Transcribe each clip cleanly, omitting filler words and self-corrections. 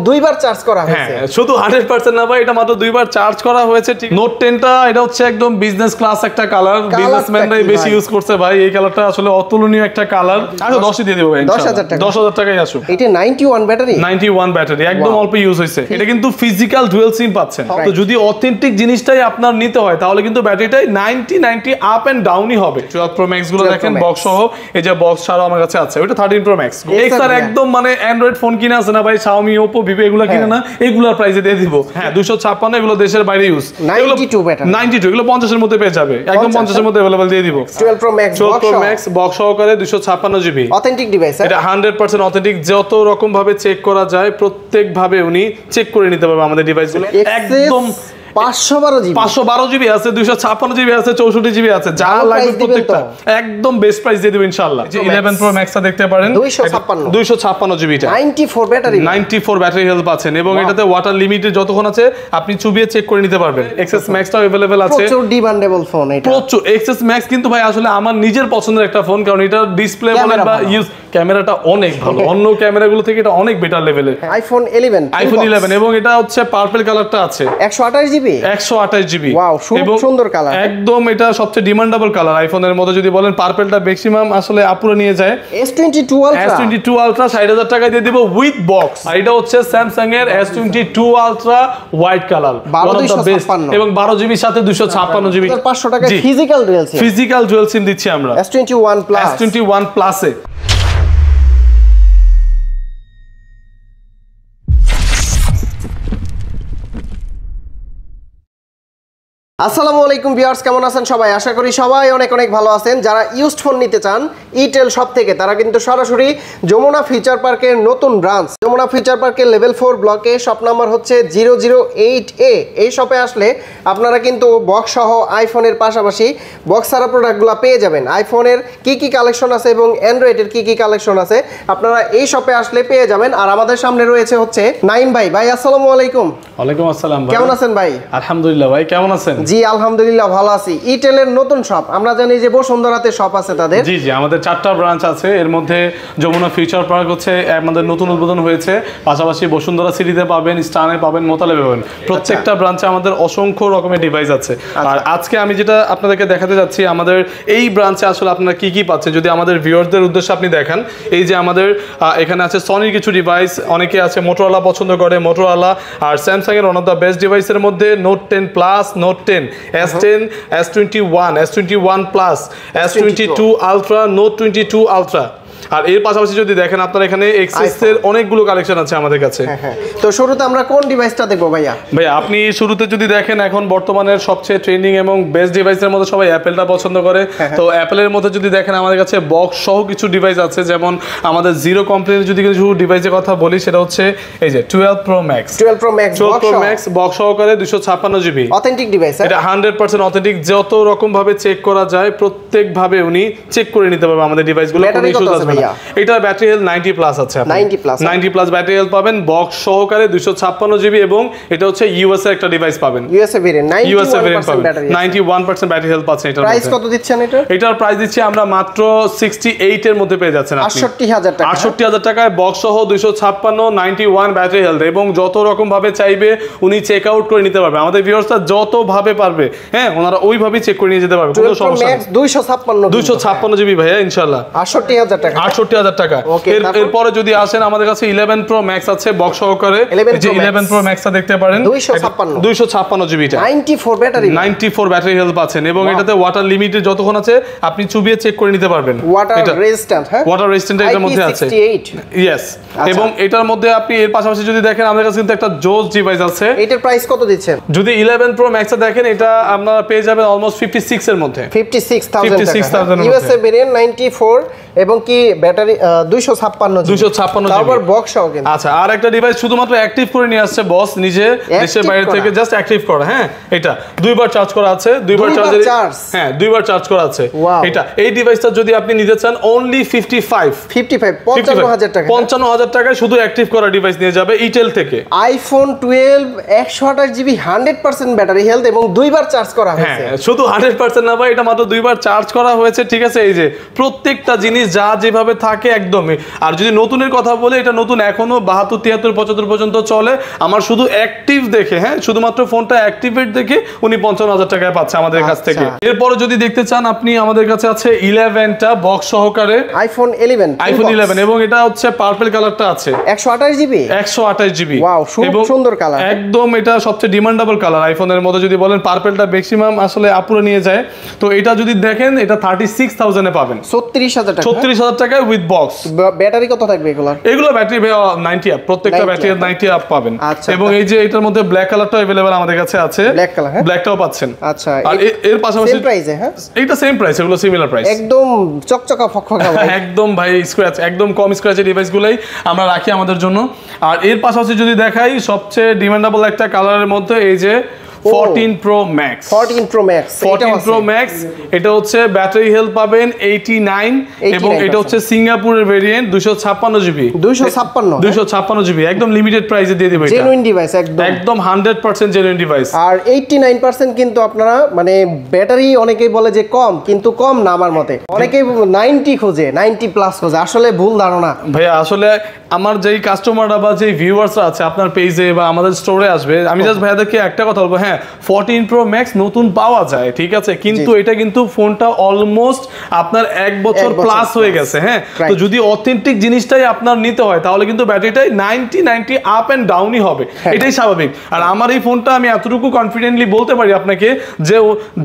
দুইবার চার্জ করা হয়েছে। হ্যাঁ, শুধু 100% না ভাই, এটা মাত্র দুইবার চার্জ করা হয়েছে। ঠিক নোট 10টা এটা হচ্ছে একদম বিজনেস ক্লাস একটা কালার, বিজনেসম্যানরাই বেশি ইউজ করছে ভাই। এই কালারটা আসলে অতুলনীয় একটা কালার। আচ্ছা 10ই দিয়ে দেব ভাই, 10,000 টাকায় আসুক। এটা 91 ব্যাটারি, 91 ব্যাটারি, একদম অল্প ইউজ হয়েছে। এটা কিন্তু ফিজিক্যাল ডুয়াল সিম পাচ্ছেন। তো যদি অথেন্টিক জিনিসটাই আপনার নিতে হয় তাহলে কিন্তু ব্যাটারিটাই 90 আপ এন্ড ডাউনই হবে। 12 প্রো ম্যাক্স গুলো দেখেন বক্স সহ, এই যে বক্স ছাড়াও আমার কাছে আছে, ওটা 13 প্রো ম্যাক্স। এক্সআর একদম মানে অ্যান্ড্রয়েড ফোন কিনে আছে না ভাই, Xiaomi Oppo Vivo এগুলো কিনে না, এগুলোর প্রাইসে দিয়ে দিব। হ্যাঁ 256, এগুলো দেশের বাইরে ইউজ। 92 ব্যাটারি, 92 এগুলো 50 এর মধ্যে পেয়ে যাবে, একদম 50 এর মধ্যে अवेलेबल দিয়ে দিব। 12 প্রো ম্যাক্স বক্স সহকারে 256 জিবি অথেন্টিক ডিভাইস। এটা 100% অথেন্টিক, যত রকম ভাবে চেক করা যায় প্রত্যেক ভাবে উনি চেক করে নিতে পারবে আমাদের ডিভাইসগুলো। একদম 512 জিবি আছে, 256 জিবি আছে, 64 জিবি আছে, যা লাগবে প্রত্যেকটা একদম বেস্ট প্রাইস দিয়ে দেব ইনশাআল্লাহ। 11 প্রো ম্যাক্সটা দেখতে পারেন, 256 জিবি, 94 ব্যাটারি, 94 ব্যাটারি হেলথ পাচ্ছেন এবং এটাতে ওয়াটার লিমিটেড যতক্ষণ আছে আপনি চুবিয়ে চেক করে নিতে পারবেন। এক্সএস ম্যাক্সটাও अवेलेबल আছে, প্রচুর ডিমান্ডেবল ফোন এটা। প্রচুর এক্সএস ম্যাক্স কিন্তু ভাই আসলে আমার নিজের পছন্দের একটা ফোন, কারণ এটা ডিসপ্লে বলেন বা ইউজ ক্যামেরাটা অনেক ভালো, অন্য ক্যামেরাগুলো থেকে এটা অনেক বেটার লেভেলের। আইফোন 11 এবং এটা হচ্ছে পার্পল কালারটা আছে, 128 জিবি, 128 জিবি। ওয়াও সুন্দর কালার, একদম এটা সবচেয়ে ডিমান্ডেবল কালার আইফোনের মধ্যে। যদি বলেন পার্পলটা ম্যাক্সিমাম আসলে আপুরা নিয়ে যায়। S22 Ultra 60,000 টাকা দিয়ে দিব উইথ বক্স। আর এটা হচ্ছে স্যামসাং এর S22 Ultra হোয়াইট কালার, এবং 12 জিবির সাথে 256 জিবি, 500 টাকা ফিজিক্যাল ডুয়াল সিম দিচ্ছি আমরা S21 প্লাসে। আসসালামু আলাইকুম ভিউয়ার্স, কেমন আছেন সবাই? আশা করি সবাই অনেক অনেক ভালো আছেন। যারা ইউজড ফোন নিতে চান ইটেল শপ থেকে, তারা কিন্তু সরাসরি যমুনা ফিউচার পার্কের নতুন ব্রাঞ্চ, যমুনা ফিউচার পার্কের লেভেল 4 ব্লকে, শপ নাম্বার হচ্ছে 008A। এই শপে আসলে আপনারা কিন্তু বক্স সহ আইফোনের পাশাপাশি বক্স ছাড়া প্রোডাক্টগুলো পেয়ে যাবেন। আইফোনের কি কি কালেকশন আছে এবং অ্যান্ড্রয়েডের কি কি কালেকশন আছে আপনারা এই শপে আসলে পেয়ে যাবেন। আর আমাদের সামনে রয়েছে হচ্ছে নাইম ভাই। ভাই আসসালামু আলাইকুম। ওয়ালাইকুম আসসালাম ভাই, কেমন আছেন ভাই? আলহামদুলিল্লাহ ভাই, কেমন আছেন? জি আলহামদুলিল্লাহ ভালো আছি। ইটেলের নতুন শপ, আমরা জানি যে বসুন্ধরাতে শপ আছে তাদের। জি জি, আমাদের 4টা ব্রাঞ্চ আছে, এর মধ্যে যমুনা ফিউচার পার্ক হচ্ছে আমাদের নতুন উদ্বোধন হয়েছে, পাশাপাশি বসুন্ধরা সিটিতে পাবেন, স্টানে পাবেন, মোতালে পাবেন। প্রত্যেকটা ব্রাঞ্চে আমাদের অসংখ্য রকমের ডিভাইস আছে। আর আজকে আমি যেটা আপনাদেরকে দেখাতে যাচ্ছি, আমাদের এই ব্রাঞ্চে আসলে আপনারা কি কি পাচ্ছেন যদি আমাদের ভিউয়ারদের উদ্দেশ্যে আপনি দেখান। এই যে আমাদের এখানে আছে সনির কিছু ডিভাইস, অনেকে আছে মোটরোলা পছন্দ করে, মোটরোলা। আর স্যামসাং এর ওয়ান অফ দ্য বেস্ট ডিভাইসের মধ্যে Note 10 plus, Note 10, S10, S21 plus, S22 Ultra, Note 22 Ultra. আর এর পাশাপাশি যদি দেখেন আপনারা এখানে এক্সএস এর অনেকগুলো কালেকশন আছে আমাদের কাছে। তো শুরুতে আমরা কোন ডিভাইসটা দেখবো ভাইয়া? ভাই আপনি শুরুতে যদি দেখেন, এখন বর্তমানের সবচেয়ে ট্রেন্ডিং এবং বেস্ট ডিভাইসের মধ্যে সবাই অ্যাপেলটা পছন্দ করে। তো অ্যাপেলের মধ্যে যদি দেখেন আমাদের কাছে বক্স সহ কিছু ডিভাইস আছে, যেমন আমাদের জিরো কোম্পানির যদি কিছু ডিভাইসের কথা বলি, সেটা হচ্ছে এই যে 12 প্রো ম্যাক্স বক্স সহকারে 256 জিবি অথেন্টিক ডিভাইস। এটা 100% অথেন্টিক, যত রকম ভাবে চেক করা যায় প্রত্যেক ভাবে উনি চেক করে নিতে পারবে আমাদের ডিভাইসগুলো। কোনো ইস্যু আসবে না। এটা ব্যাটারি হেলথ 90 প্লাস আছে, 90 প্লাস ব্যাটারি হেলথ পাবেন বক্স সহকারে 256 জিবি, এবং এটা হচ্ছে ইউএসএ একটা ডিভাইস পাবেন, ইউএসএ ভেরিয়েন্ট 91% ব্যাটারি হেলথ পাচ্ছেন। এটার প্রাইস কত দিচ্ছেন এটা? এটার প্রাইস দিচ্ছি আমরা মাত্র 68 এর মধ্যে পেয়ে যাচ্ছেন আপনি, 68000 টাকা, 68000 টাকায় বক্স সহ 256 91 ব্যাটারি হেলথ, এবং যত রকম ভাবে চাইবে উনি চেক আউট করে নিতে পারবে। আমাদের ভিউয়ার্সরা যত ভাবে পারবে, হ্যাঁ ওনারা ওইভাবেই চেক করে নিয়ে যেতে পারবে, কোনো সমস্যা নেই। 256 জিবি ভাইয়া ইনশাআল্লাহ 68000 টাকা, 68000 টাকা। এরপরে যদি আসেন আমাদের কাছে 11 প্রো ম্যাক্স আছে বক্স সহকারে, এই যে 11 প্রো ম্যাক্সটা দেখতে পারেন, 256 জিবি, 94 ব্যাটারি হেলথ পাচ্ছেন, এবং এটাতে ওয়াটার লিমিটেড যতক্ষণ আছে আপনি চুবিয়ে চেক করে নিতে পারবেন। ওয়াটার রেজিস্ট্যান্ট, হ্যাঁ ওয়াটার রেজিস্ট্যান্ট এর মধ্যে আছে, ইয়েস। এবং এটার মধ্যে আপনি এর পাশাপাশি যদি দেখেন আমাদের কাছে কিন্তু একটা জোস ডিভাইস আছে। এটার প্রাইস কত দিচ্ছেন? যদি 11 প্রো ম্যাক্সটা দেখেন, এটা আপনারা পেয়ে যাবেন অলমোস্ট 56 এর মধ্যে, 56000 ইউএসএ ভেরিয়েন্ট 94, এবং কি ব্যাটারি 256 তারপর বক্স সহ। আচ্ছা, আর একটা ডিভাইস শুধুমাত্র অ্যাক্টিভ করে নিয়ে আসছে বস নিজে, দেশের বাইরে থেকে জাস্ট অ্যাক্টিভ করা। হ্যাঁ, এটা দুইবার চার্জ করা আছে, দুইবার চার্জ করা আছে। এটা এই ডিভাইসটা যদি আপনি নিতে চান অনলি 55000 টাকায় শুধু অ্যাক্টিভ করা ডিভাইস নিয়ে যাবে ইটেল থেকে। আইফোন 12 128 জিবি 100% ব্যাটারি হেলথ, এবং দুইবার চার্জ করা হয়েছে। হ্যাঁ, শুধু 100% না ভাই, এটা মাত্র দুইবার চার্জ করা হয়েছে, ঠিক আছে। এই যে প্রত্যেকটা জিনিস যা যেভাবে যেভাবে থাকে একদমই। আর যদি নতুনের কথা বলে, এটা নতুন এখনো 72, 73, 75 পর্যন্ত চলে। আমার শুধু অ্যাক্টিভ দেখে, হ্যাঁ, শুধুমাত্র ফোনটা অ্যাক্টিভেট দেখে উনি 55,000 টাকায় পাচ্ছে আমাদের কাছ থেকে। এরপরে যদি দেখতে চান আপনি, আমাদের কাছে আছে 11টা বক্স সহকারে আইফোন 11 এবং এটা হচ্ছে পার্পল কালারটা আছে, 128 জিবি 128 জিবি। ওয়াও, সুন্দর কালার, একদম এটা সবচেয়ে ডিমান্ডেবল কালার আইফোনের মধ্যে। যদি বলেন পার্পলটা ম্যাক্সিমাম আসলে আপুরে নিয়ে যায়, তো এটা যদি দেখেন এটা 36,000 এ পাবেন, 36,000 টাকা, 36,000 টাকায় উইথ বক্স। ব্যাটারি কত থাকবে এগুলো ব্যাটারি 90 আপ, প্রত্যেকটা ব্যাটারি 90 আপ পাবেন। আচ্ছা, এবং এই যে এটার মধ্যে ব্ল্যাক কালারটা अवेलेबल আমাদের কাছে আছে, ব্ল্যাক কালার, হ্যাঁ, ব্ল্যাকটাও পাচ্ছেন। আচ্ছা, আর এর পাশাপাশি সেম প্রাইসে, হ্যাঁ, এটা সেম প্রাইস, এগুলো সিমিলার প্রাইস, একদম চকচকা ফকফকা ভাই, একদম ভাই স্ক্র্যাচ, একদম কম স্ক্র্যাচের ডিভাইসগুলাই আমরা রাখি আমাদের জন্য। আর এর পাশাপাশি যদি দেখাই সবচেয়ে ডিমান্ডেবল একটা কালারের মধ্যে এই যে 14 Pro Max, 14 Pro Max, এটা হচ্ছে ব্যাটারি হেলথ পাবেন 89 এবং এটা হচ্ছে সিঙ্গাপুরের ভেরিয়েন্ট 256 জিবি, 256 জিবি, একদম লিমিটেড প্রাইসে দিয়ে দিবে। এটা জেনুইন ডিভাইস, একদম 100% জেনুইন ডিভাইস। আর 89% কিন্তু আপনারা মানে ব্যাটারি অনেকেই বলে যে কম, কিন্তু কম না আমার মতে, অনেকেই 90 খোঁজে, 90 প্লাস খোঁজে, আসলে ভুল ধারণা ভাইয়া। আসলে আমার যেই কাস্টমাররা বা যেই ভিউয়ার্সরা আছে আপনার পেজে বা আমাদের স্টোরে আসবে, আমি জাস্ট ভাইয়াদেরকে একটা কথা বলবো, হ্যাঁ 14 Pro Max নতুন পাওয়া যায়, ঠিক আছে, কিন্তু এটা কিন্তু ফোনটা অলমোস্ট আপনার 1 বছর প্লাস হয়ে গেছে, হ্যাঁ। তো যদি অথেন্টিক জিনিসটাই আপনার নিতে হয় তাহলে কিন্তু ব্যাটারিটাই 90 আপ এন্ড ডাউনই হবে, এটাই স্বাভাবিক। আর আমার এই ফোনটা আমি এতটুকু কনফিডেন্টলি বলতে পারি আপনাকে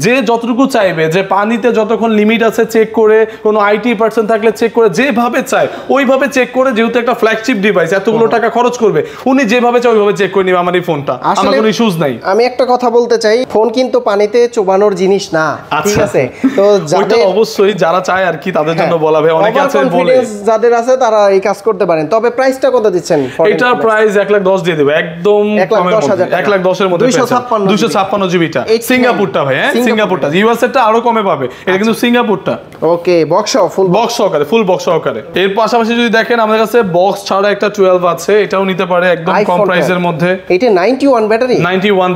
যে যতটুকু চাইবে, যে পানিতে যতক্ষণ লিমিট আছে চেক করে, কোনো IT% থাকলে চেক করে, যেভাবে চায় ওইভাবে চেক করে, যেহেতু একটা ফ্ল্যাগশিপ ডিভাইস এতগুলো টাকা খরচ করবে, উনি যেভাবে চায় ওইভাবে চেক করে নিবে আমার এই ফোনটা, আমার কোনো ইস্যুস নাই। আমি একটা কথা বলতে চাই, ফোন কিন্তু পানিতে চোবানোর জিনিস না, ঠিক আছে, তো ওইটা অবশ্যই যারা চায় আর কি তাদের জন্য বলা ভাই, অনেকে আছে বলে, যাদের আছে তারা এই কাজ করতে পারেন। তবে প্রাইসটা কত দিচ্ছেন? এটার প্রাইস 1,10,000 দিয়ে দেব, একদম 1,10,000 এর মধ্যে, 256 জিবিটা, সিঙ্গাপুরটা ভাই, হ্যাঁ সিঙ্গাপুরটা, ইউএস এরটা আরো কমে পাবে, এটা কিন্তু সিঙ্গাপুরটা। ওকে, ফুল বক্স সহকারে। এর পাশাপাশি যদি দেখেন আমাদের কাছে বক্স ছাড়া একটা 12 আছে, এটাও নিতে পারে একদম কম প্রাইসের মধ্যে। এটা 91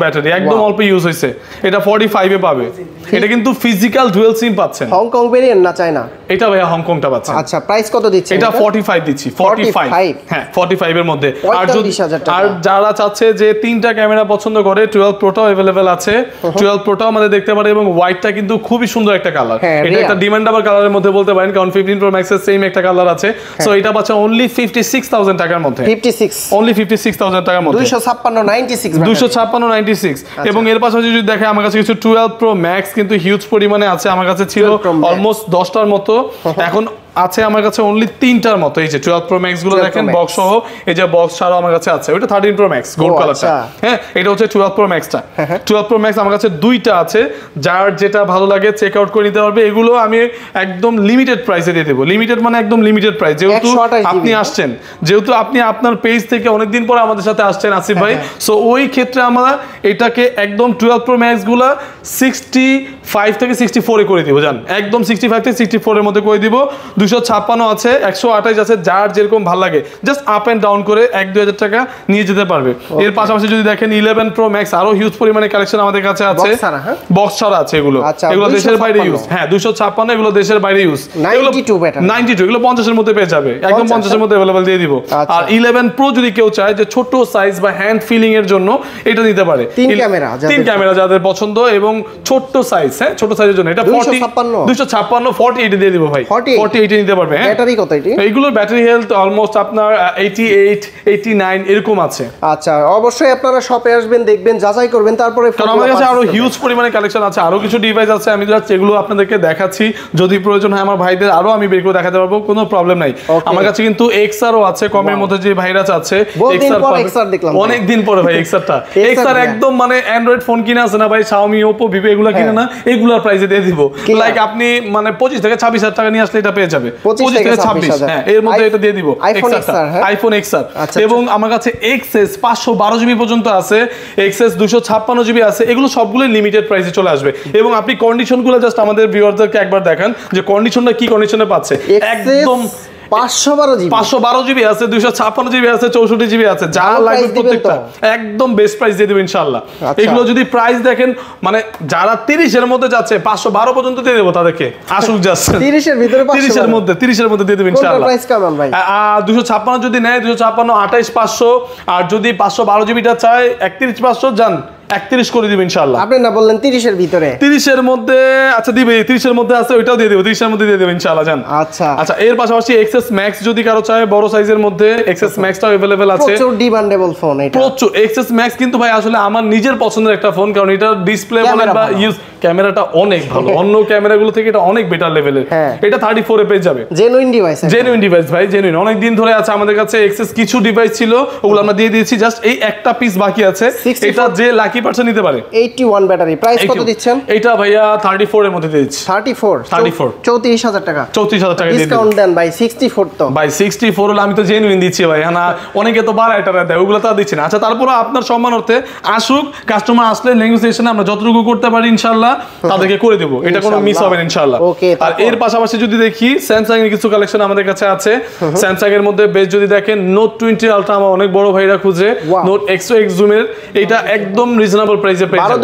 ব্যাটারি, একদম অল্প ইউজ হইছে, এটা 45 এ পাবে। এটা কিন্তু ফিজিক্যাল ডুয়াল সিম পাচ্ছেন। হংকং ভেরিয়েন্ট না চায়না? এটা ভাইয়া হংকংটা পাচ্ছেন। আচ্ছা, প্রাইস কত দিচ্ছেন? এটা 45 দিচ্ছি, 45, হ্যাঁ 45 এর মধ্যে। আর যারা চাচ্ছে যে তিনটা ক্যামেরা পছন্দ করে, 12 প্রোটাও अवेलेबल আছে, 12 প্রোটাও আমাদের দেখতে পারে, এবং হোয়াইটটা কিন্তু খুবই সুন্দর একটা কালার, এটা একটা ডিমান্ডেবল কালারের মধ্যে বলতে পারেন, কারণ 15 Pro Max এর সেম একটা কালার আছে। সো এটা পাচ্ছে অনলি 56,000 টাকার মধ্যে, 56,000 টাকার মধ্যে, 256 এবং এর পাশাপাশি যদি দেখে আমার কাছে কিছু 12 Pro Max কিন্তু হিউজ পরিমাণে আছে, আমার কাছে ছিল অলমোস্ট 10টার মতো, এখন আছে আমার কাছে অনলি 3টার মতো। এই যে 12 Pro Max গুলো দেখেন বক্স সহ, এই যে বক্স ছাড়াও আমার কাছে আছে, ওটা 13 Pro Max গোল্ড কালারটা, হ্যাঁ এটা হচ্ছে 12 Pro Max টা। 12 Pro Max আমার কাছে 2টা আছে, যার যেটা ভালো লাগে চেক আউট করে নিতে পারবে। এগুলো আমি একদম লিমিটেড প্রাইসে দিয়ে দেবো, লিমিটেড মানে একদম লিমিটেড প্রাইস, যেহেতু আপনি আসছেন, যেহেতু আপনি আপনার পেজ থেকে অনেকদিন পরে আমাদের সাথে আসছেন আসিফ ভাই, সো ওই ক্ষেত্রে আমরা এটাকে একদম 12 Pro Max গুলা 65 থেকে 64 এ করে দিব, জান একদম 65 থেকে 64 এর মধ্যে করে দিব। 256 আছে, 128 আছে, যার যেরকম ভালো লাগে জাস্ট আপ এন্ড ডাউন করে 1-2 টাকা নিয়ে যেতে পারবে। এর পাশাপাশি যদি দেখেন 11 Pro Max আরো হিউজ পরিমাণে কালেকশন আমাদের কাছে আছে, বক্স ছাড়া আছে, এগুলো দেশের বাইরে ইউজ, হ্যাঁ 256 এগুলো দেশের বাইরে ইউজ, 92 এগুলো 50 এর মধ্যে পেয়ে যাবে, একদম 50 এর মধ্যে अवेलेबल দিয়ে দিব। আর 11 Pro যদি কেউ চায় যে ছোট সাইজ বা হ্যান্ড ফিলিং এর জন্য এটা নিতে পারে, তিন ক্যামেরা যাদের পছন্দ এবং ছোট সাইজ, হ্যাঁ ছোট সাইজের জন্য এটা 256 48 দিয়ে দিব ভাই, 48 নিতে পারবে। হ্যাঁ ব্যাটারি কত এইগুলোর ব্যাটারি হেলথ অলমোস্ট আপনার 88 89 এরকম আছে। আচ্ছা, অবশ্যই আপনারা শপে আসবেন, দেখবেন, যাচাই করবেন, তারপরে কারণ আমাদের কাছে আরো হিউজ পরিমাণে কালেকশন আছে, আরো কিছু ডিভাইস আছে, আমি জাস্ট এগুলো আপনাদেরকে দেখাচ্ছি, যদি প্রয়োজন হয় আমার ভাইদের আরো আমি বের করে দেখাতে পারবো, কোনো প্রবলেম নাই। আমার কাছে কিন্তু এক্সআরও আছে কমের মধ্যে, যে ভাইরা চাচ্ছে এক্সআর দেখলাম অনেক দিন পরে ভাই, এক্সআর একদম মানে অ্যান্ড্রয়েড ফোন কিনে আছে না ভাই, Xiaomi Oppo Vivo এগুলো কিনে না, এগুলোর প্রাইসে দিয়ে দিব, লাইক আপনি মানে 25 থেকে 26,000 টাকা নিয়ে আসলে এটা পেয়ে যাবে, 25 থেকে 26, হ্যাঁ এর মধ্যে এটা দিয়ে দিব আইফোন এক্সআর। এবং আমার কাছে এক্সএস 512 জিবি পর্যন্ত আছে, এক্সএস 256 জিবি আছে, এগুলো সবগুলো লিমিটেড প্রাইসে চলে আসবে। এবং আপনি কন্ডিশনগুলো জাস্ট আমাদের ভিউয়ারদেরকে একবার দেখান যে কন্ডিশনটা কি কন্ডিশনে পাচ্ছে, একদম 512 জিবি 512 জিবি আছে, 256 জিবি আছে, 64 জিবি আছে, যা ভালো লাগবে price দিবেন প্রত্যেকটা তো? একদম বেস্ট প্রাইস দিয়ে দেব ইনশাআল্লাহ। আচ্ছা। এগুলো যদি প্রাইস দেখেন মানে যারা 30 এর মধ্যে যাচ্ছে 512 পর্যন্ত দিয়ে দেব তাদেরকে, আসুক যাচ্ছে 30 এর ভিতরে 30 এর মধ্যে দিয়ে দেব কোনটা ইনশাআল্লাহ। প্রাইস কেমন ভাই? 256 যদি নেয় 256 28500, আর যদি 512 জিবিটা চায় 31500 যান 31 করে দিব ইনশাআল্লাহ। আপনি না বললেন 30 এর ভিতরে? 30 এর মধ্যে আচ্ছা দিবে, 30 এর মধ্যে আছে ওইটাও দিয়ে দেব, 30 এর মধ্যে দিয়ে দেব ইনশাআল্লাহ জান। আচ্ছা আচ্ছা এর পাশাপাশি এক্সএস ম্যাক্স যদি কারো চায় বড় সাইজের মধ্যে এক্সএস ম্যাক্সটাও अवेलेबल আছে। প্রচুর ডিমান্ডেবল ফোন এটা। প্রচুর এক্সএস ম্যাক্স কিন্তু ভাই আসলে আমার নিজের পছন্দের একটা ফোন, কারণ এটা ডিসপ্লে বলেন বা ইউজ ক্যামেরাটা অনেক ভালো, অন্য ক্যামেরাগুলো থেকে এটা অনেক বেটার লেভেলের। এটা 34 এ পেয়ে যাবে। জেনুইন ডিভাইস, জেনুইন ডিভাইস ভাই, জেনুইন। অনেক দিন ধরে আছে আমাদের কাছে এক্সএস কিছু ডিভাইস ছিল, ওগুলো আমরা দিয়ে দিয়েছি, জাস্ট এই একটা পিস বাকি আছে, এটা যে লাকি পারসন নিতে পারে। 81 ব্যাটারি, প্রাইস কত দিচ্ছেন? এটা ভাইয়া 34 এর মধ্যে দিয়ে দিচ্ছি। 34 34000 টাকা। 34000 টাকা দিয়ে দিচ্ছি। ডিসকাউন্ট দেন ভাই 64 তো ভাই 64 হলে আমি তো জেনুইন দিচ্ছি ভাই, না অনেকে তো 12 টাকা দেয়, ওগুলো তো আর দিচ্ছি না। আচ্ছা তারপরে আপনার সম্মানার্থে আসুক, কাস্টমার আসলে নেগোসিয়েশনে আমরা যতটুকু করতে পারি ইনশাআল্লাহ তাদেরকে করে দেব, এটা কোনো মিস হবে না ইনশাআল্লাহ। ওকে, আর এর পাশাপাশি যদি দেখি স্যামসাং এর কিছু কালেকশন আমাদের কাছে আছে। স্যামসাং এর মধ্যে বেশ যদি দেখেন নোট 20 আলট্রা আমার অনেক বড় ভাইরা খুঁজে, নোট এক্সট্রা এক্স জুম এর, এটা একদম রিজনেবল প্রাইসে পেয়ে যাবেন।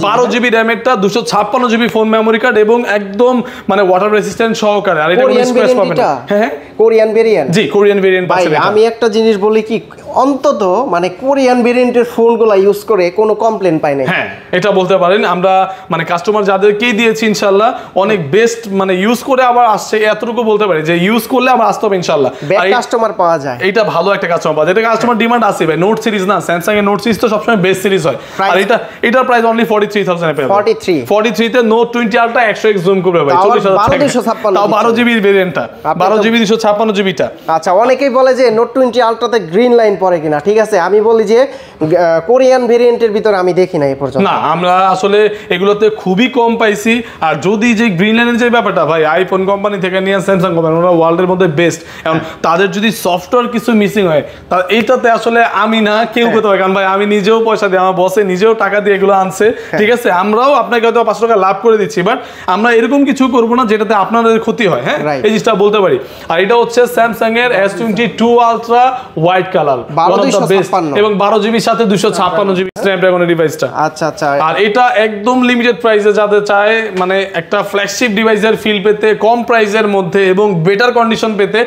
12 জিবি র‍্যামেরটা, 256 জিবি ফোন মেমোরি কার্ড এবং একদম মানে ওয়াটার রেজিস্ট্যান্ট সহকারে। আর এটা কোনো স্ক্র্যাচ পাবে না। হ্যাঁ কোরিয়ান ভেরিয়েন্ট, জি কোরিয়ান ভেরিয়েন্ট ভাই পাচ্ছেন। আমি একটা জিনিস বলি কি, অন্তত মানে কোরিয়ান ভেরিয়েন্টের ফোনগুলো ইউজ করে কোনো কমপ্লেইন পাই না। হ্যাঁ এটা বলতে পারেন, আমরা মানে কাস্টমার যাদেরকেই দিয়েছি ইনশাআল্লাহ অনেক বেস্ট মানে ইউজ করে আবার আসছে, এতটুকু বলতে পারি যে ইউজ করলে আবার আসতে হবে ইনশাআল্লাহ। আর কাস্টমার পাওয়া যায়, এটা ভালো একটা কাস্টমার পাওয়া যায়, এটা কাস্টমার ডিমান্ড আছে ভাই। নোট সিরিজ না, স্যামসাং এর নোট সিরিজ তো সবসময় বেস্ট সিরিজ হয়, আর এটার প্রাইস অনলি 43000 এ পেয়ে যাবেন। 43 তে নোট 20 আলট্রা 100x জুম করবে ভাই, 40000 টাকা, তাও 12 জিবি ভেরিয়েন্টটা, 12 জিবি 256 জিবিটা। আচ্ছা অনেকেই বলে যে নোট 20 আলট্রাতে গ্রিন লাইন পড়ে কিনা, ঠিক আছে আমি বলি যে কোরিয়ান ভেরিয়েন্টের ভিতরে আমি দেখি না এই পর্যন্ত। না আমরা আসলে এগুলোতে খুবই কম পাইছি। আর যদি যে গ্রিন লাইনের যে ব্যাপারটা ভাই, আইফোন কোম্পানি থেকে নিয়ে স্যামসাং কোম্পানি, ওরা ওয়ার্ল্ডের মধ্যে বেস্ট। এখন তাদের যদি সফটওয়্যার কিছু মিসিং হয় তা এইটাতে আসলে আমি না কেউ করতে পারে, কারণ ভাই আমি নিজেও পয়সা দিই, আমার বসে নিজেও টাকা দিয়ে এগুলো আনছে, ঠিক আছে আমরাও আপনাকে হয়তো 500 টাকা লাভ করে দিচ্ছি, বাট আমরা এরকম কিছু করবো না যেটাতে আপনাদের ক্ষতি হয়। হ্যাঁ এই জিনিসটা বলতে পারি। আর এটা হচ্ছে স্যামসাং এর S22 আলট্রা হোয়াইট কালার, এবং 12 জিবির সাথে 256 জিবি স্ন্যাপড্রাগনের ডিভাইসটা। আচ্ছা আচ্ছা, আর এটা একদম লিমিটেড প্রাইসে যাদের চায় মানে একটা ফ্ল্যাগশিপ ডিভাইসের ফিল পেতে, কম প্রাইসের মধ্যে এবং বেটার কন্ডিশন পেতে,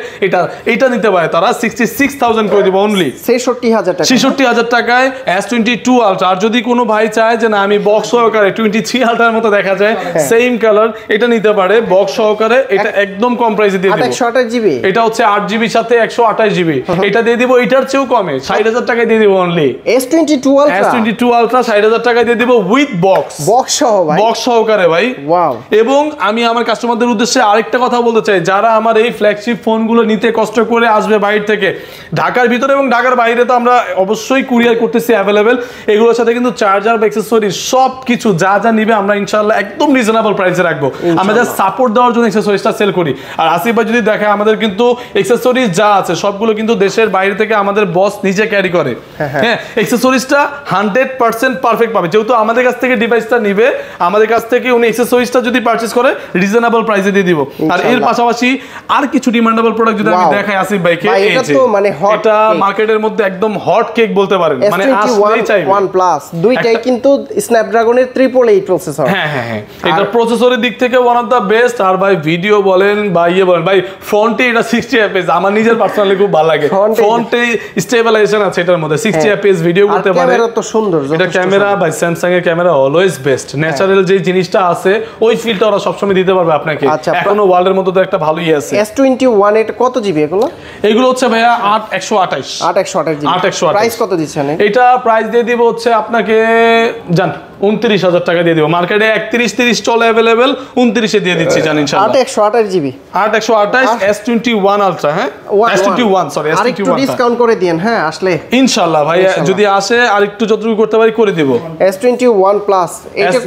এটা নিতে পারে তারা 66000 করে দিব অনলি, 66000 টাকা। 66000 টাকায় S22 আলট্রা। আর যদি কোনো ভাই চায় যে না আমি বক্স সহকারে 23 আলট্রার মতো দেখা যায় সেম কালার, এটা নিতে পারে বক্স সহকারে, এটা একদম কম প্রাইসে দিয়ে দিব। 128 জিবি, এটা হচ্ছে 8 জিবির সাথে 128 জিবি, এটা দিয়ে দিব এটার চেয়েও কমে 60000 টাকায় দিয়ে দিব অনলি। S22 আলট্রা 60000 টাকায় দিয়ে দিব উইথ বক্স সহ ভাই, বক্স সহকারে ভাই। ওয়াও। এবং আমি আমার কাস্টমারদের উদ্দেশ্যে আরেকটা কথা বলতে চাই, যারা আমার এই ফ্ল্যাগশিপ ফোনগুলো নিতে কষ্ট করে আসবে বাইরে থেকে, ঢাকার ভিতরে এবং ঢাকার বাইরে তো আমরা অবশ্যই কুরিয়ার করতেছি অ্যাভেলেবেল, এগুলোর সাথে কিন্তু চার্জার বা অ্যাকসেসরিজ সব কিছু যা যা নিবে আমরা ইনশাআল্লাহ একদম রিজনেবল প্রাইসে রাখবো। আমরা যা সাপোর্ট দেওয়ার জন্য অ্যাকসেসরিজটা সেল করি। আর আসিফ ভাই যদি দেখে আমাদের কিন্তু অ্যাকসেসরিজ যা আছে সবগুলো কিন্তু দেশের বাইরে থেকে আমাদের বস নিজে ক্যারি করে। হ্যাঁ অ্যাকসেসরিজটা 100% পারফেক্ট পাবে, যেহেতু আমাদের কাছ থেকে ডিভাইসটা নিবে, আমাদের কাছ থেকে উনি অ্যাকসেসরিজটা যদি পারচেজ করে রিজনেবল প্রাইসে দিয়ে দিব। আর এর পাশাপাশি আর কিছু ডিমান্ডেবল প্রোডাক্ট যদি আমি দেখাই আসিফ ভাইকে, এটা তো মানে হট, এটা মার্কেটের মধ্যে একদম হট কেক বলতে পারেন, মানে আসলেই চাইবে। OnePlus দুইটাই কিন্তু স্ন্যাপড্রাগনের 888 প্রসেসর। হ্যাঁ হ্যাঁ হ্যাঁ, এটা প্রসেসরের দিক থেকে ওয়ান অফ দা বেস্ট। আর ভাই ভিডিও বলেন বা বলেন ভাই, ফ্রন্টে এটা 60 fps, আমার নিজের পার্সোনালি খুব ভালো লাগে। ফ্রন্টে স্টেবিলাইজেশন আছে এটার মধ্যে, 60 fps ভিডিও করতে পারে। ক্যামেরা তো সুন্দর, এটা ক্যামেরা ভাই স্যামসাং এর ক্যামেরা অলওয়েজ বেস্ট। ন্যাচারাল যে জিনিসটা আছে ওই ফিলটা ওরা সবসময় দিতে পারবে আপনাকে। এখনো ওয়ার্ল্ডের মধ্যে তো একটা ভালোই আছে। S21 এর কত জিবি এগুলো হচ্ছে ভাইয়া 128 জিবি। প্রাইস কত দিচ্ছেন? এটা প্রাইস দিয়ে দিব হচ্ছে আপনাকে জান 29000 টাকা দিয়ে দিব। মার্কেটে 31-30 চলে अवेलेबल, 29 এ দিয়ে দিচ্ছি জান ইনশাআল্লাহ। 128 জিবি, 128 S21 আলট্রা। হ্যাঁ S21 সরি, S21 আরেকটু ডিসকাউন্ট করে দেন হ্যাঁ আসলে ইনশাআল্লাহ ভাই, যদি আসে আরেকটু যতটুকু করতে পারি করে দিব। S21 প্লাস এটা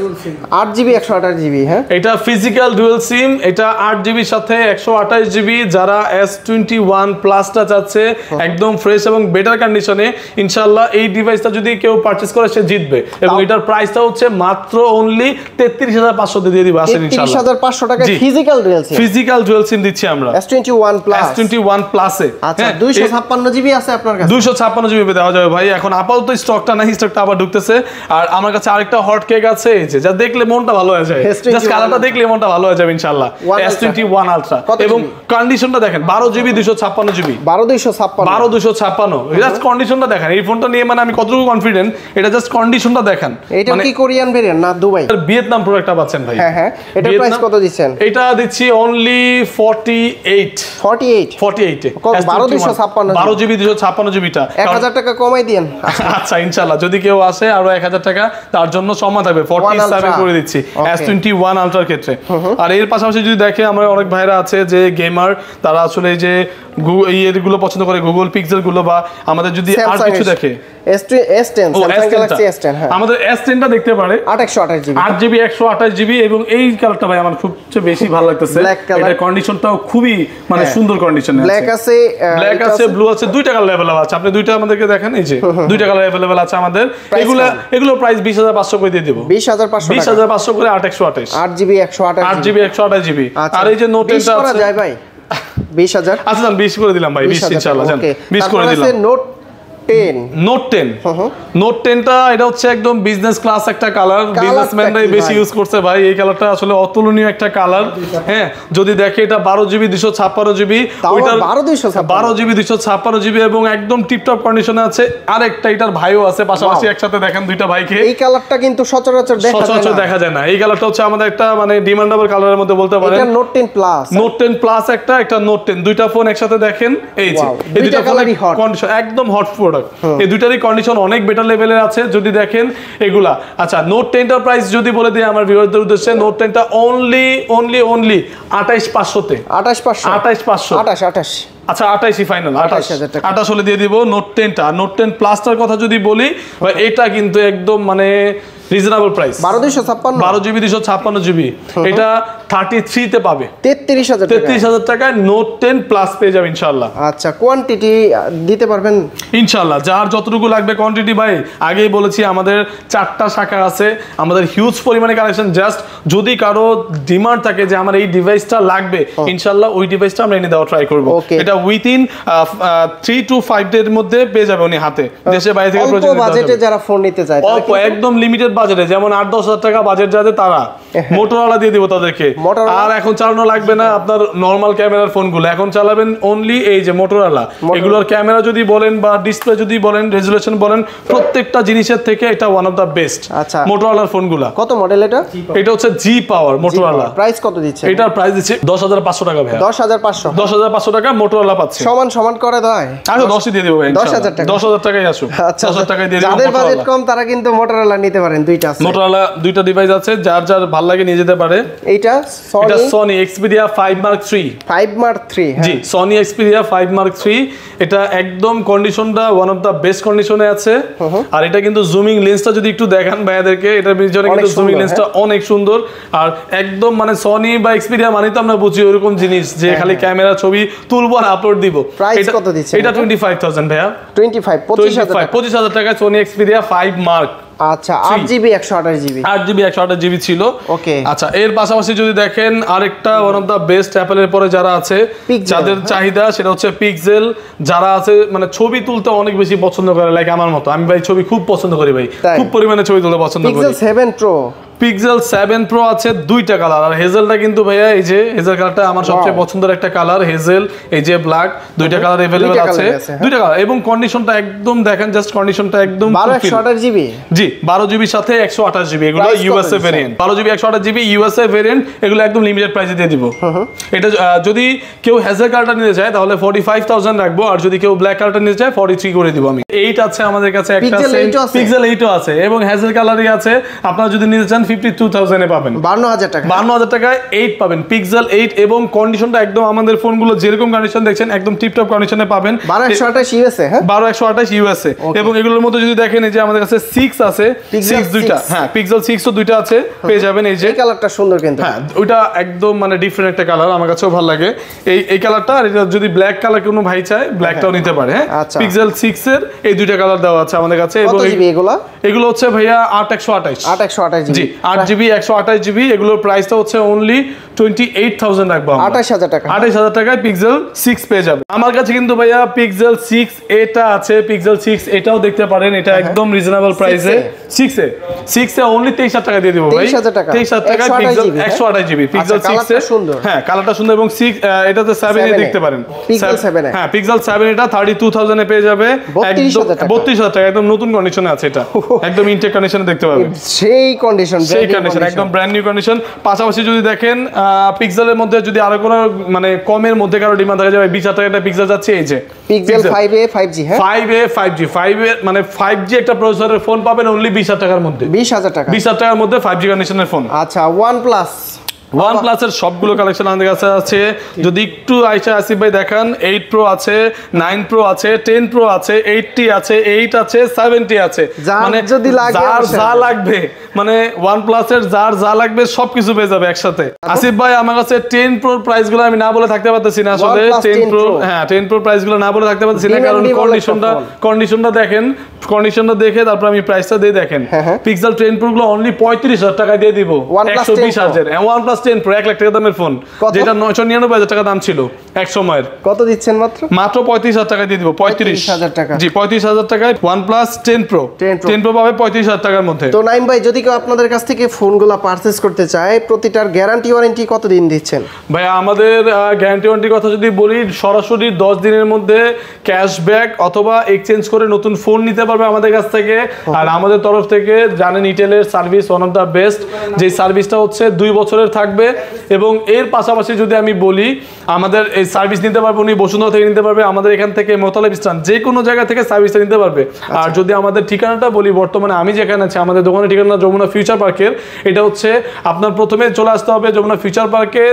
8 জিবি 128 জিবি। হ্যাঁ এটা ফিজিক্যাল ডুয়াল সিম, এটা 8 জিবির সাথে 128 জিবি। যারা S21 প্লাসটা চাচ্ছে একদম ফ্রেশ এবং বেটার কন্ডিশনে, ইনশাআল্লাহ এই ডিভাইসটা যদি কেউ পারচেজ করে সে জিতবে। এবং এটার প্রাইসটা প্রাইসটা হচ্ছে মাত্র অনলি 33,500 দিয়ে দিব আসেন ইনশাআল্লাহ। 33,500 টাকা physical dual SIM. Physical dual SIM দিচ্ছি আমরা S21 প্লাস। S21 প্লাসে। আচ্ছা 256 জিবি আছে আপনার কাছে? 256 জিবি দেওয়া যাবে ভাই। এখন আপাতত স্টকটা নাই, স্টকটা আবার ঢুকতেছে। আর আমার কাছে আরেকটা হট কেক আছে, এই যে যা দেখলে মনটা ভালো হয়ে যায়, জাস্ট কালারটা দেখলে মনটা ভালো হয়ে যাবে ইনশাআল্লাহ। S21 আলট্রা এবং কন্ডিশনটা দেখেন 12 জিবি 256 জিবি 12 256 জাস্ট কন্ডিশনটা দেখেন। এই ফোনটা নিয়ে মানে আমি কতটুকু কনফিডেন্ট, এটা জাস্ট কন্ডিশনটা দেখেন। এটা কি কোরিয়ান ভেরিয়েন্ট না দুবাই? ভিয়েতনাম প্রোডাক্টটা পাচ্ছেন ভাই। হ্যাঁ হ্যাঁ, এটা প্রাইস কত দিচ্ছেন? এটা দিচ্ছি অনলি 48 এ 12 জিবি 256 জিবিটা 1000 টাকা কমাই দেন। আচ্ছা ইনশাআল্লাহ, যদি কেউ আসে আরো 1000 টাকা তার জন্য সম্মান থাকবে। 47 করে দিচ্ছি S21 আলট্রার ক্ষেত্রে। আর এর পাশাপাশি যদি দেখে আমার অনেক ভাইরা আছে যে গেমার, তারা আসলে এই যে এগুলো পছন্দ করে, গুগল পিক্সেল গুলো, বা আমাদের যদি আর কিছু দেখে S10 Samsung Galaxy S10, হ্যাঁ আমাদের S10টা দেখতে পারে 828 জিবি 8 জিবি 128 জিবি। এবং এই কালারটা ভাই আমার সবচেয়ে বেশি ভালো লাগতেছে। এটা কন্ডিশনটাও খুবই মানে সুন্দর কন্ডিশনে আছে। ব্ল্যাক আছে ব্লু আছে, দুইটা কালার अवेलेबल আছে। আপনি দুইটা আমাদেরকে দেখেন, এই যে দুইটা কালার अवेलेबल আছে আমাদের। এগুলো প্রাইস 20,500 করে দিয়ে দেব। 20,500 করে 828 8 জিবি 128 জিবি। আর এই যে নোট 10টা আছে যায় ভাই 20,000। আচ্ছা জান 20 করে দিলাম ভাই, 20 ইনশাআল্লাহ জান 20 করে দিলাম। নোট 10টা এটা হচ্ছে একদম বিজনেস ক্লাস একটা কালার, বিজনেসম্যানরাই বেশি ইউজ করছে ভাই। এই কালারটা আসলে অতুলনীয় একটা কালার। হ্যাঁ যদি দেখে এটা 12 জিবি 256 জিবি, ওইটার 12 জিবি 256 জিবি এবং একদম টিপটপ কন্ডিশনে আছে। আরেকটা এটার ভাইও আছে পাশাপাশি, একসাথে দেখেন দুইটা ভাইকে। এই কালারটা কিন্তু সচরাচর দেখা যায় না। এই কালারটা হচ্ছে আমাদের একটা মানে ডিমান্ডেবল কালারের মধ্যে বলতে পারেন। এটা নোট 10 প্লাস, নোট 10 প্লাস একটা নোট 10, দুইটা ফোন একসাথে দেখেন। এই যে এই দুইটা কালারই হট কন্ডিশন, একদম হট প্রোডাক্ট। এই দুইটারই কন্ডিশন অনেক বেটার লেভেলের আছে যদি দেখেন এগুলা। আচ্ছা নোট 10টার প্রাইস যদি বলে দিই আমার ভিউয়ারদের উদ্দেশ্যে, নোট 10টা অনলি 28500 তে 28500 আচ্ছা 28 ফাইনাল 28 হলে দিয়ে দিব নোট 10টা। নোট 10 প্লাসটার কথা যদি বলি, এটা কিন্তু একদম মানে রিজনেবল প্রাইস 12 জিবি 256 জিবি। এটা 33 তে পাবে 33,000 টাকায় নোট 10 প্লাস পেয়ে যাবে ইনশাআল্লাহ। আচ্ছা কোয়ান্টিটি দিতে পারবেন ইনশাআল্লাহ, যার যতটুকু লাগবে কোয়ান্টিটি ভাই আগেই বলেছি আমাদের 4টা শাখা আছে, আমাদের হিউজ পরিমাণে কালেকশন। জাস্ট যদি কারো ডিমান্ড থাকে যে আমার এই ডিভাইসটা লাগবে, ইনশাআল্লাহ ওই ডিভাইসটা আমরা এনে দেওয়া ট্রাই করব। এটা উইথিন 3 to 5 ডের মধ্যে পেয়ে যাবে উনি হাতে, দেশে বাইরে থেকে প্রয়োজন বাজেটে যারা ফোন নিতে চায় অল্প একদম লিমিটেড বাজেটে, যেমন 8-10 হাজার টাকা বাজেট যাদের তারা মোটরোলা দিয়ে দিব তাদেরকে। আর এখন চালানো লাগবে না আপনার নরমাল ক্যামেরার ফোনগুলো, এখন চালাবেন অনলি এই যে মোটরোলা। এগুলোর ক্যামেরা যদি বলেন বা ডিসপ্লে যদি বলেন, রেজুলেশন বলেন, প্রত্যেকটা জিনিসের থেকে এটা ওয়ান অফ দা বেস্ট মোটরোলার ফোনগুলো। কত মডেল এটা? এটা হচ্ছে জি পাওয়ার মোটরোলা। প্রাইস কত দিচ্ছে? এটার প্রাইস দিচ্ছে 10,500 টাকা ভাই। 10,500 টাকা মোটরোলা পাচ্ছে। সমান করে দেয়। আচ্ছা 10ই দিয়ে দেব ভাই। 10,000 টাকাই আসুক। 10,000 টাকায় দিয়ে দেব। যাদের বাজেট কম তারা কিন্তু মোটরোলা নিতে পারেন, দুইটা আছে। মোটরোলা দুইটা ডিভাইস আছে, যার যার ভালো লাগে নিয়ে যেতে পারে। এটা সনি Xperia 5 Mark 3 জি Sony Xperia 5 Mark 3। এটা একদম কন্ডিশনটা ওয়ান অফ দা বেস্ট কন্ডিশনে আছে। আর এটা কিন্তু জুমিং লেন্সটা যদি একটু দেখান ভাইয়াদেরকে, এটার ভিতরে কিন্তু জুমিং লেন্সটা অনেক সুন্দর। আর একদম মানে Sony বা Xperia মানে তো আমরা বুঝি ওরকম জিনিস যে খালি ক্যামেরা ছবি তুলবো আর আপলোড দিব। প্রাইস কত দিচ্ছে এটা 25,000 ভাইয়া। 25,000 টাকায় Sony Xperia 5 Mark। আচ্ছা 8 জিবি 128 জিবি ছিল। ওকে আচ্ছা এর পাশাপাশি যদি দেখেন আরেকটা ওয়ান অফ দা বেস্ট অ্যাপেলের পরে যারা আছে, যাদের চাহিদা সেটা হচ্ছে পিক্সেল। যারা আছে মানে ছবি তুলতে অনেক বেশি পছন্দ করে, লাইক আমার মতো। আমি ভাই ছবি খুব পছন্দ করি ভাই, খুব পরিমাণে ছবি তুলতে পছন্দ করি। পিক্সেল 7 Pro আছে দুইটা কালার। আর হেজেলটা কিন্তু ভাইয়া এই যে হেজেল কালারটা আমার সবচেয়ে পছন্দের একটা কালার। হেজেল এই যে ব্ল্যাক, দুইটা কালার अवेलेबल আছে, দুইটা কালার। এবং কন্ডিশনটা একদম দেখেন, জাস্ট কন্ডিশনটা একদম 128 জিবি জি 12 জিবির সাথে 128 জিবি। এগুলো USA variant. 12 GB 128 GB USA variant, এগুলো একদম লিমিটেড প্রাইসে দিয়ে দিব। এটা যদি কেউ হেজেল কালারটা নিতে চায় তাহলে 45,000 রাখবো, আর যদি কেউ ব্ল্যাক কালারটা নিতে চায় 43 করে দিব আমি। 8 আছে আমাদের কাছে, একটা পিক্সেল 8 আছে এবং হেজেল কালারই আছে। আপনারা যদি নিতে চান 52,000 এ পাবেন। 52,000 টাকা, 52,000 টাকায় 8 পাবেন, পিক্সেল 8, এবং কন্ডিশনটা একদম আমাদের ফোনগুলো যেরকম কন্ডিশন দেখছেন একদম টিপটপ কন্ডিশনে পাবেন। 12128 ইউএসএ, হ্যাঁ 12128 ইউএসএ। এবং এগুলোর মধ্যে যদি দেখেন এই যে আমাদের কাছে 6 আছে, 6 দুইটা, হ্যাঁ পিক্সেল 6 ও দুইটা আছে, পেয়ে যাবেন। এই যে এই কালারটা সুন্দর কিন্তু, হ্যাঁ ওইটা একদম মানে ডিফারেন্ট একটা কালার, আমার কাছেও ভালো লাগে এই কালারটা। আর এটা যদি ব্ল্যাক কালার কোনো ভাই চায় ব্ল্যাকটাও নিতে পারে। হ্যাঁ পিক্সেল 6 এর এই দুইটা কালার দেওয়া আছে আমাদের কাছে। এবং এগুলো হচ্ছে ভাইয়া 8128 জিবি, জি 8 জিবি 128 জিবি। এগুলোর প্রাইসটা হচ্ছে অনলি 28,000 রাখবো, 28,000 টাকা, 28,000 টাকায় পিক্সেল 6 পেয়ে যাবে। আমার কাছে কিন্তু ভাইয়া পিক্সেল 6 এটা আছে, পিক্সেল 6 এটাও দেখতে পারেন, এটা একদম রিজনেবল প্রাইসে। 6 এ অনলি 23,000 টাকা দিয়ে দিব ভাই, 23,000 টাকা, 23,000 টাকায় পিক্সেল 128 জিবি পিক্সেল 6 এর সুন্দর, হ্যাঁ কালারটা সুন্দর। এবং 6 এটাতে 7 এ দেখতে পারেন, পিক্সেল 7 হ্যাঁ পিক্সেল 7 এটা 32,000 এ পেয়ে যাবে, একদম 32,000 টাকা, একদম নতুন কন্ডিশনে আছে এটা, একদম ইনটেক কন্ডিশনে দেখতে পাবেন, সেই কন্ডিশন একদম ব্র্যান্ড নিউ কন্ডিশন। পাশাপাশি যদি দেখেন পিক্সেলের মধ্যে যদি আরো কোনো মানে কমের মধ্যে কারো ডিমান্ড থাকে যাবে 20,000 টাকা একটা পিক্সেল যাচ্ছে, এই যে পিক্সেল 5a 5G, হ্যাঁ 5a 5G, 5a মানে 5G একটা প্রসেসরের ফোন পাবেন অনলি 20,000 টাকার মধ্যে, 20,000 টাকা, 20,000 টাকার মধ্যে 5G কন্ডিশনের ফোন। আচ্ছা OnePlus এর সবগুলো কালেকশন আমাদের কাছে আছে। যদি একটু আইসা আসিফ ভাই দেখান, 8 Pro আছে, 9 Pro আছে, 10 Pro আছে, 80 আছে, 8 আছে, 70 আছে, মানে যদি লাগে যা লাগবে মানে OnePlus এর যা লাগবে সবকিছু পেয়ে যাবে একসাথে। আসিফ ভাই আমার কাছে 10 Pro প্রাইসগুলো আমি না বলে থাকতে পারতেছি না আসলে, 10 Pro হ্যাঁ 10 Pro প্রাইসগুলো না বলে থাকতে পারতেছি না, কারণ কন্ডিশনটা দেখেন, কন্ডিশনটা দেখে তারপর আমি প্রাইসটা দিয়ে দেখেন। পিক্সেল 10 Pro গুলো অনলি 35,000 টাকা দিয়ে দিব, 120,000 OnePlus 10 Pro 1 লাখ টাকা দামের ফোন, যেটা 999,000 টাকা দাম ছিল এক সময়ের, কত দিচ্ছেন মাত্র 35,000 টাকা দিয়ে দিব, 35,000 টাকা, জি 35,000 টাকায় OnePlus 10 Pro পাবে 35,000 টাকার মধ্যে। তো নাইম ভাই যদি কেউ আপনাদের কাছ থেকে ফোনগুলো পারচেজ করতে চায় প্রতিটার গ্যারান্টি ওয়ারেন্টি কতদিন দিচ্ছেন? ভাই আমাদের গ্যারান্টি ওয়ারেন্টির কথা যদি বলি, সরাসরি 10 দিনের মধ্যে ক্যাশব্যাক অথবা এক্সচেঞ্জ করে নতুন ফোন নিতে পারবে আমাদের কাছ থেকে। আর আমাদের তরফ থেকে জানেন ইটেলের service one of the best, যে সার্ভিসটা হচ্ছে 2 বছরের থাকবে। এবং এর পাশাপাশি যদি আমি বলি, আমাদের এই সার্ভিস নিতে পারবে উনি বসুন্ধরা থেকে নিতে পারবে, আমাদের এখান থেকে মোতালেব স্থান যে কোনো জায়গা থেকে সার্ভিসটা নিতে পারবে। আর যদি আমাদের ঠিকানাটা বলি, বর্তমানে আমি যেখানে আছি আমাদের দোকানের ঠিকানা যমুনা ফিউচার পার্কের। এটা হচ্ছে আপনার প্রথমে চলে আসতে হবে যমুনা ফিউচার পার্কে,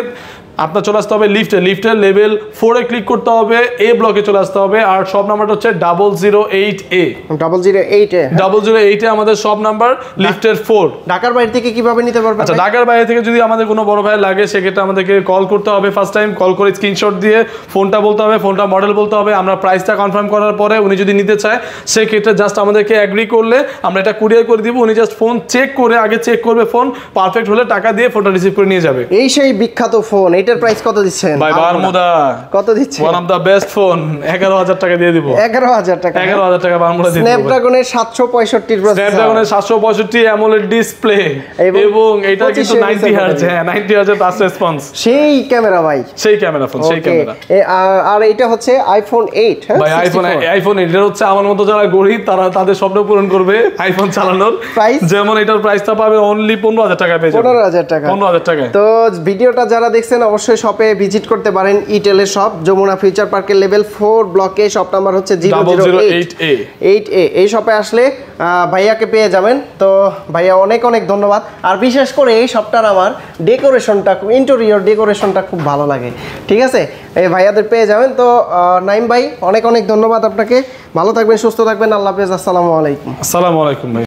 আপনার চলে আসতে হবে লিফটের লেভেল 4 এ ক্লিক করতে হবে, এ ব্লকে চলে আসতে হবে। আর সব নাম্বারটা হচ্ছে 008A 008 এ আমাদের সব নাম্বার, লিফটের 4। ঢাকার বাইরে থেকে কিভাবে নিতে পারবে? আচ্ছা ঢাকার বাইরে থেকে যদি আমাদের কোনো বড় ভাই লাগে সেক্ষেত্রে আমাদেরকে কল করতে হবে, ফার্স্ট টাইম কল করে স্ক্রিনশট দিয়ে ফোনটা বলতে হবে, ফোনটা মডেল বলতে হবে, আমরা প্রাইসটা কনফার্ম করার পরে উনি যদি নিতে চায় সেক্ষেত্রে জাস্ট আমাদেরকে অ্যাগ্রি করলে আমরা এটা কুরিয়ার করে দিব। উনি জাস্ট ফোন চেক করে আগে চেক করবে, ফোন পারফেক্ট হলে টাকা দিয়ে ফোনটা রিসিভ করে নিয়ে যাবে। এই সেই বিখ্যাত ফোন, এটার প্রাইস কত দিচ্ছেন ভাই? বারমুদা কত দিচ্ছেন? One of the best phone, 11,000 টাকা দিয়ে দিব। 11,000 টাকা, 11,000 টাকা বারমুদা দিয়ে দিব। স্ন্যাপড্রাগনের 765 প্রসেসর, স্ন্যাপড্রাগনের 765 অ্যামোলেড ডিসপ্লে, এবং এটা কিন্তু 90 হার্জ, হ্যাঁ 90 হার্জের টাচ রেসপন্স, সেই ক্যামেরা ভাই, সেই ক্যামেরা ফোন, সেই ক্যামেরা। আর এটা হচ্ছে আইফোন 8, হ্যাঁ ভাই আইফোন 8 এর হচ্ছে আমার মতো যারা গরিব তারা তাদের স্বপ্ন পূরণ করবে আইফোন চালানোর। প্রাইস যেমন এটার প্রাইসটা পাবে অনলি 15,000 টাকা পেয়ে যাবে, 15,000 টাকা, 15,000 টাকা। তো ভিডিওটা যারা দেখছেন অবশ্যই শপে ভিজিট করতে পারেন, ইটেলের শপ যমুনা ফিউচার পার্কের লেভেল 4 ব্লকে, শপ নাম্বার হচ্ছে 008A। এই শপে আসলে ভাইয়াকে পেয়ে যাবেন। তো ভাইয়া অনেক অনেক ধন্যবাদ। আর বিশেষ করে এই শপটার আমার ডেকোরেশনটা, ইন্টেরিয়র ডেকোরেশনটা খুব ভালো লাগে। ঠিক আছে, এই ভাইয়াদের পেয়ে যাবেন। তো নাইম ভাই অনেক অনেক ধন্যবাদ আপনাকে, ভালো থাকবেন, সুস্থ থাকবেন, আল্লাহ হাফেজ, আসসালামু আলাইকুম। আসসালামু আলাইকুম ভাই।